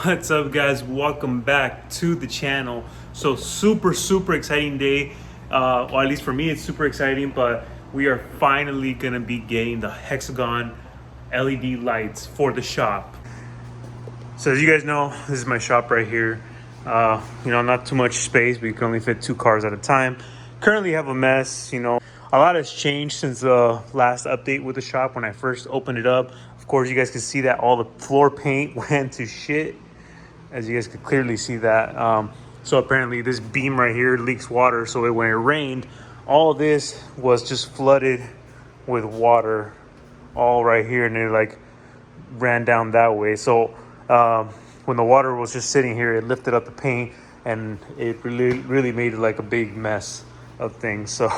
What's up, guys? Welcome back to the channel. So super exciting day. Or at least for me it's super exciting, but we are finally gonna be getting the hexagon LED lights for the shop. So as you guys know, this is my shop right here. Not too much space. We can only fit 2 cars at a time. Currently have a mess. A lot has changed since the last update with the shop when I first opened it up. Of course, you guys can see that all the floor paint went to shit, as you guys can clearly see that. So apparently this beam right here leaks water, so when it rained, all this was just flooded with water all right here, and it like ran down that way. So when the water was just sitting here, it lifted up the paint, and it really made it like a big mess of things. So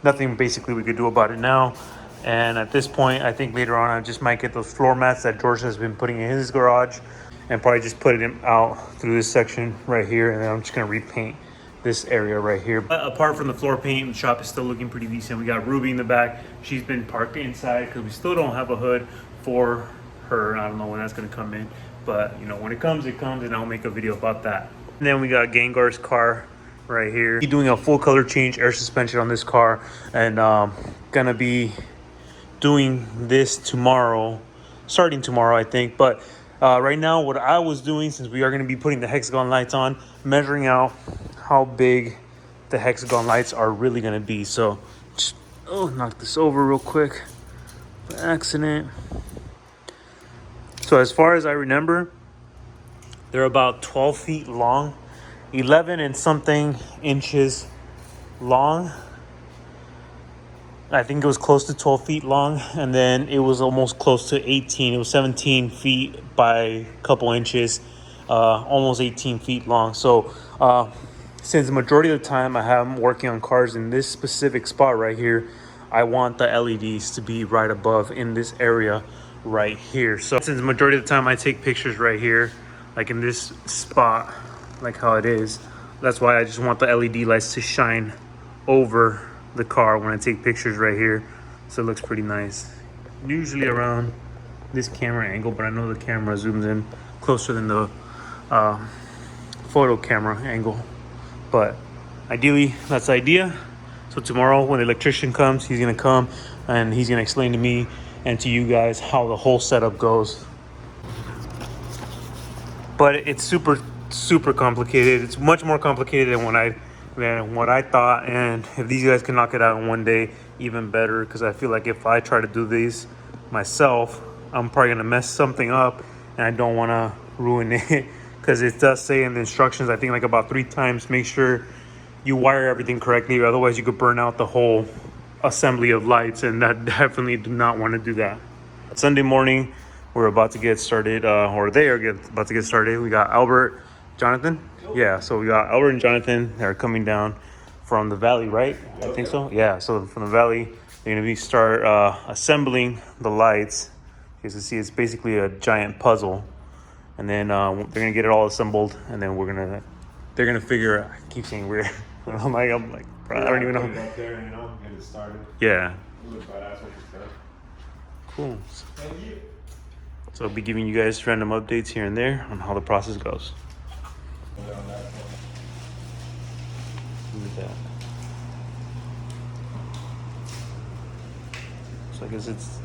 nothing basically we could do about it now. And at this point, I think later on I just might get those floor mats that George has been putting in his garage, and probably just put it out through this section right here, and then I'm just gonna repaint this area right here. But apart from the floor paint, the shop is still looking pretty decent. We got Ruby in the back. She's been parked inside because we still don't have a hood for her. I don't know when that's gonna come in, but when it comes, and I'll make a video about that. And then we got Gengar's car right here. He's doing a full color change air suspension on this car, and gonna be doing this tomorrow, starting tomorrow I think. But right now what I was doing, since we are going to be putting the hexagon lights on, measuring out how big the hexagon lights are really going to be. So just knock this over real quick by accident. So as far as I remember, they're about 12 feet long, 11 and something inches long. I think it was close to 12 feet long, and then it was almost close to 18. It was 17 feet by a couple inches, almost 18 feet long. So since the majority of the time I have them working on cars in this specific spot right here, I want the LEDs to be right above in this area right here. So since the majority of the time I take pictures right here, like in this spot, like how it is, that's why I just want the LED lights to shine over the car when I take pictures right here, so it looks pretty nice. Usually around this camera angle, but I know the camera zooms in closer than the photo camera angle, but ideally that's the idea. So tomorrow when the electrician comes, he's gonna come and he's gonna explain to me and to you guys how the whole setup goes. But it's super complicated. It's much more complicated than what I thought, and if these guys can knock it out in one day, even better, because I feel like if I try to do these myself, I'm probably gonna mess something up, and I don't want to ruin it, because it does say in the instructions, I think like about 3 times, make sure you wire everything correctly, otherwise you could burn out the whole assembly of lights, and that definitely do not want to do that. Sunday morning, we're about to get started, or they are about to get started. We got Albert, Jonathan. Yeah, so we got Albert and Jonathan. They're coming down from the valley, right? I think so. Yeah, so from the valley, they're gonna start assembling the lights. You can see it's basically a giant puzzle, and then they're gonna get it all assembled, and then they're gonna figure. I keep saying weird. I'm like, bro, I don't even know. Up there, get it started. Yeah. Look badass with this stuff. Cool. So I'll be giving you guys random updates here and there on how the process goes. Look at that. So I guess it's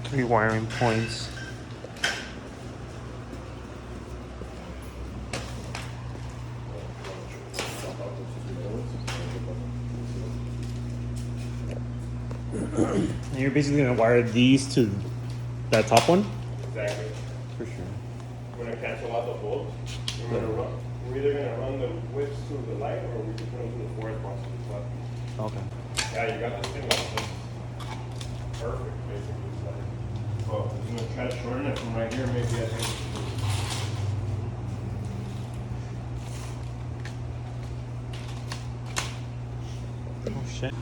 3 wiring points. And you're basically gonna wire these to that top one? Exactly. For sure. We're gonna cancel out the bolts. We're either gonna run the whips to the light, or we can put them to the forest box to the left. Okay. Yeah, you got this thing on. Perfect, basically. So I'm gonna try to shorten it from right here, maybe I think. Oh shit.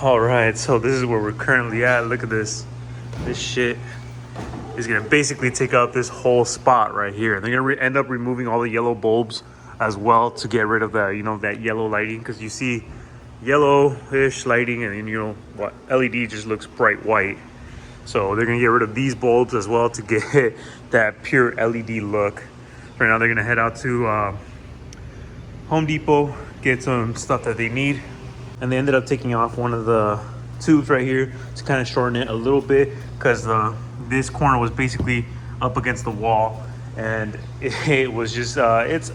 Alright, so this is where we're currently at. Look at this. This shit is gonna basically take out this whole spot right here. They're gonna end up removing all the yellow bulbs as well to get rid of that, that yellow lighting, because you see yellowish lighting, and then what LED just looks bright white. So they're gonna get rid of these bulbs as well to get that pure LED look. Right now they're gonna head out to Home Depot, get some stuff that they need. And they ended up taking off one of the tubes right here to kind of shorten it a little bit, because this corner was basically up against the wall, and it was just it's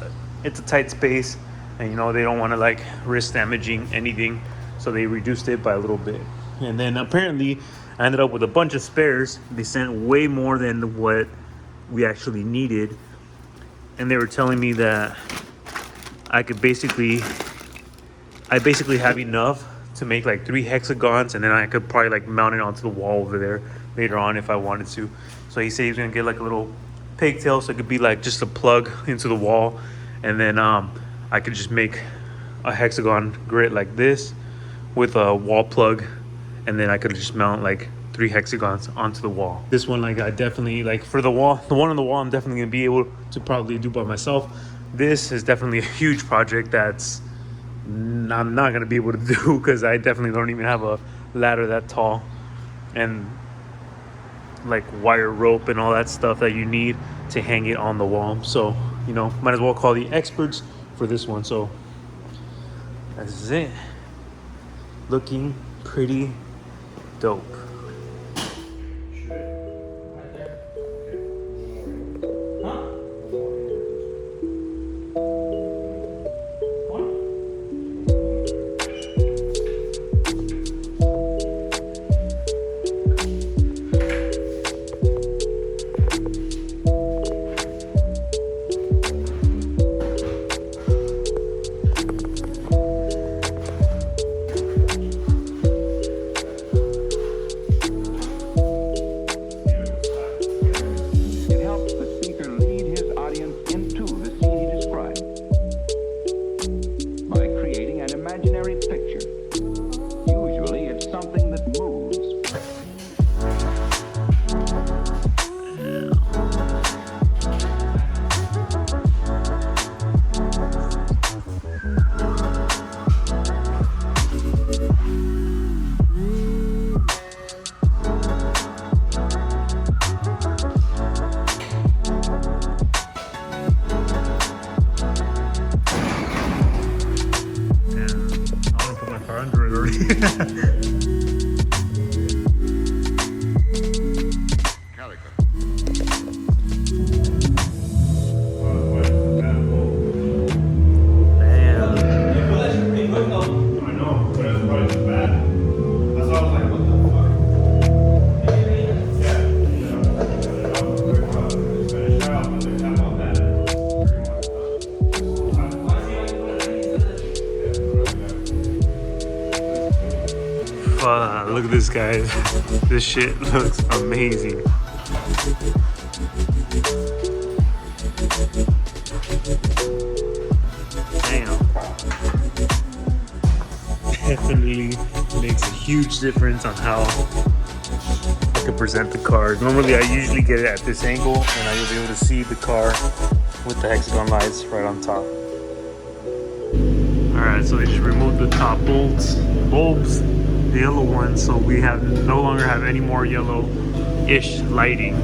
a tight space, and you know they don't want to like risk damaging anything, so they reduced it by a little bit. And then apparently I ended up with a bunch of spares. They sent way more than what we actually needed, and they were telling me that I basically have enough to make like 3 hexagons, and then I could probably like mount it onto the wall over there later on if I wanted to. So he said he's gonna get like a little pigtail, so it could be like just a plug into the wall, and then I could just make a hexagon grid like this with a wall plug, and then I could just mount like 3 hexagons onto the wall. This one, like I definitely like for the wall, the one on the wall, I'm definitely gonna be able to probably do by myself. This is definitely a huge project that's I'm not gonna be able to do, because I definitely don't even have a ladder that tall, and like wire rope and all that stuff that you need to hang it on the wall. So you know, might as well call the experts for this one. So that's it, looking pretty dope. Look at this, guys. This shit looks amazing. Damn. Definitely makes a huge difference on how I can present the car. Normally I usually get it at this angle, and I will be able to see the car with the hexagon lights right on top. Alright, so they just removed the top bulbs, the yellow ones, so we no longer have any more yellow-ish lighting.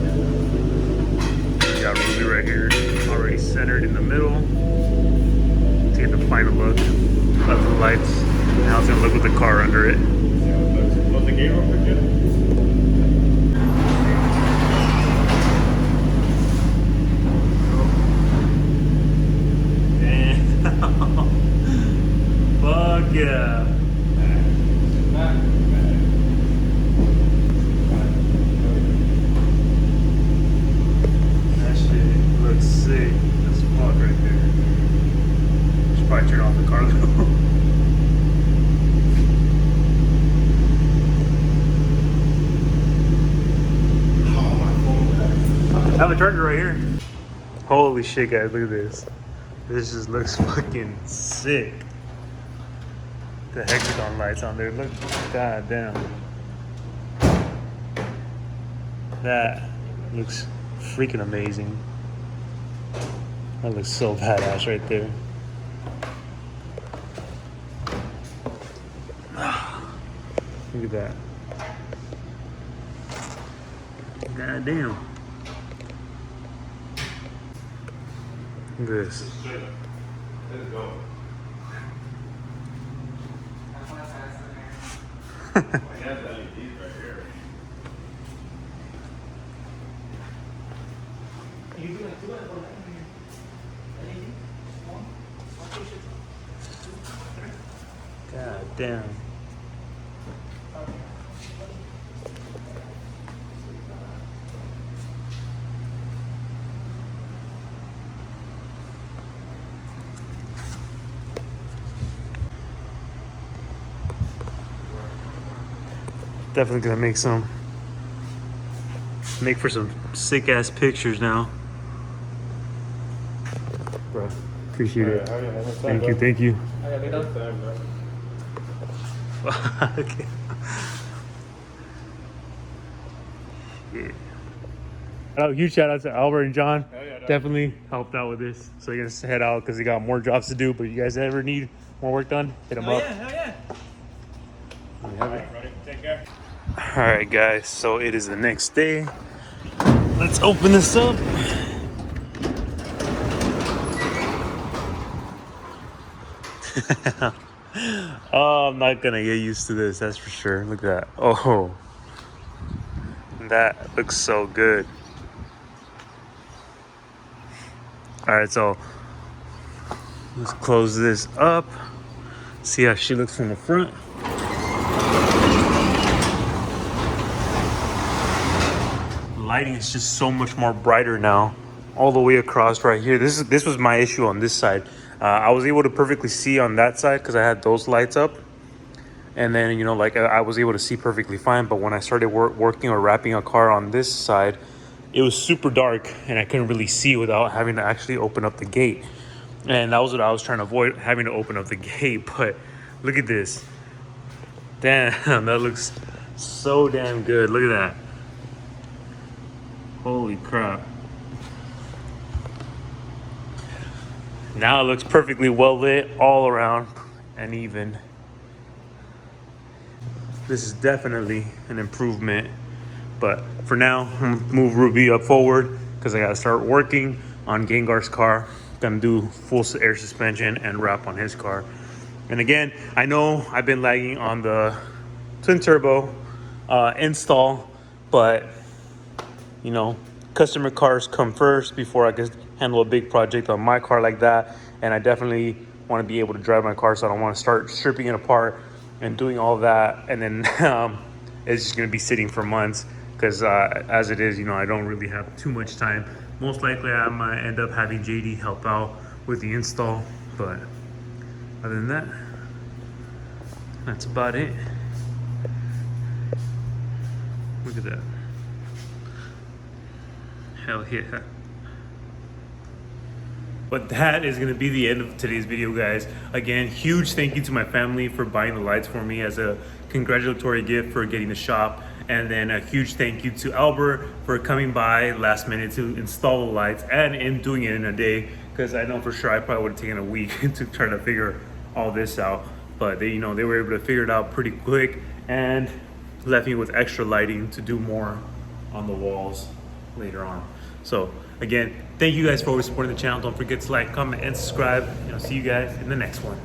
We got Ruby right here, already centered in the middle. Take the final look of the lights. Now it's gonna look with the car under it. Was the gate open yet? Fuck yeah. That shit looks sick as fuck right there. Should probably turn off the car though. I have a charger right here. Holy shit, guys, look at this. This just looks fucking sick. The hexagon lights on there, look, god damn. That looks freaking amazing. That looks so badass right there. Look at that. God damn. Look at this. Let's go. I have LEDs right here. God damn. Definitely gonna make for some sick ass pictures now. Bro, appreciate it. Thank you, thank you. Okay. Yeah. Oh, huge shout out to Albert and John. Definitely helped out with this. So you're gonna head out because they got more jobs to do. But you guys ever need more work done, hit them up. Hell yeah. All right, buddy. Take care. All right, guys. So it is the next day. Let's open this up. Oh, I'm not gonna get used to this. That's for sure. Look at that. Oh, that looks so good. All right, so let's close this up. See how she looks from the front. Lighting is just so much more brighter now, all the way across right here. This was my issue on this side. I was able to perfectly see on that side because I had those lights up, and then like I was able to see perfectly fine. But when I started working or wrapping a car on this side, it was super dark and I couldn't really see without having to actually open up the gate. And that was what I was trying to avoid, having to open up the gate. But look at this. Damn, that looks so damn good. Look at that. Holy crap. Now it looks perfectly well lit all around and even. This is definitely an improvement. But for now, I'm gonna move Ruby up forward because I gotta start working on Gengar's car. Gonna do full air suspension and wrap on his car. And again, I know I've been lagging on the twin turbo install, but customer cars come first before I can handle a big project on my car like that. And I definitely want to be able to drive my car, so I don't want to start stripping it apart and doing all that, and then it's just going to be sitting for months because as it is, I don't really have too much time. Most likely I might end up having JD help out with the install, but other than that, that's about it. Look at that. Hell yeah. But that is going to be the end of today's video, guys. Again, huge thank you to my family for buying the lights for me as a congratulatory gift for getting the shop. And then a huge thank you to Albert for coming by last minute to install the lights and in doing it in a day, because I know for sure I probably would have taken a week to try to figure all this out. But they were able to figure it out pretty quick and left me with extra lighting to do more on the walls later on. So again, thank you guys for always supporting the channel. Don't forget to like, comment, and subscribe, and I'll see you guys in the next one.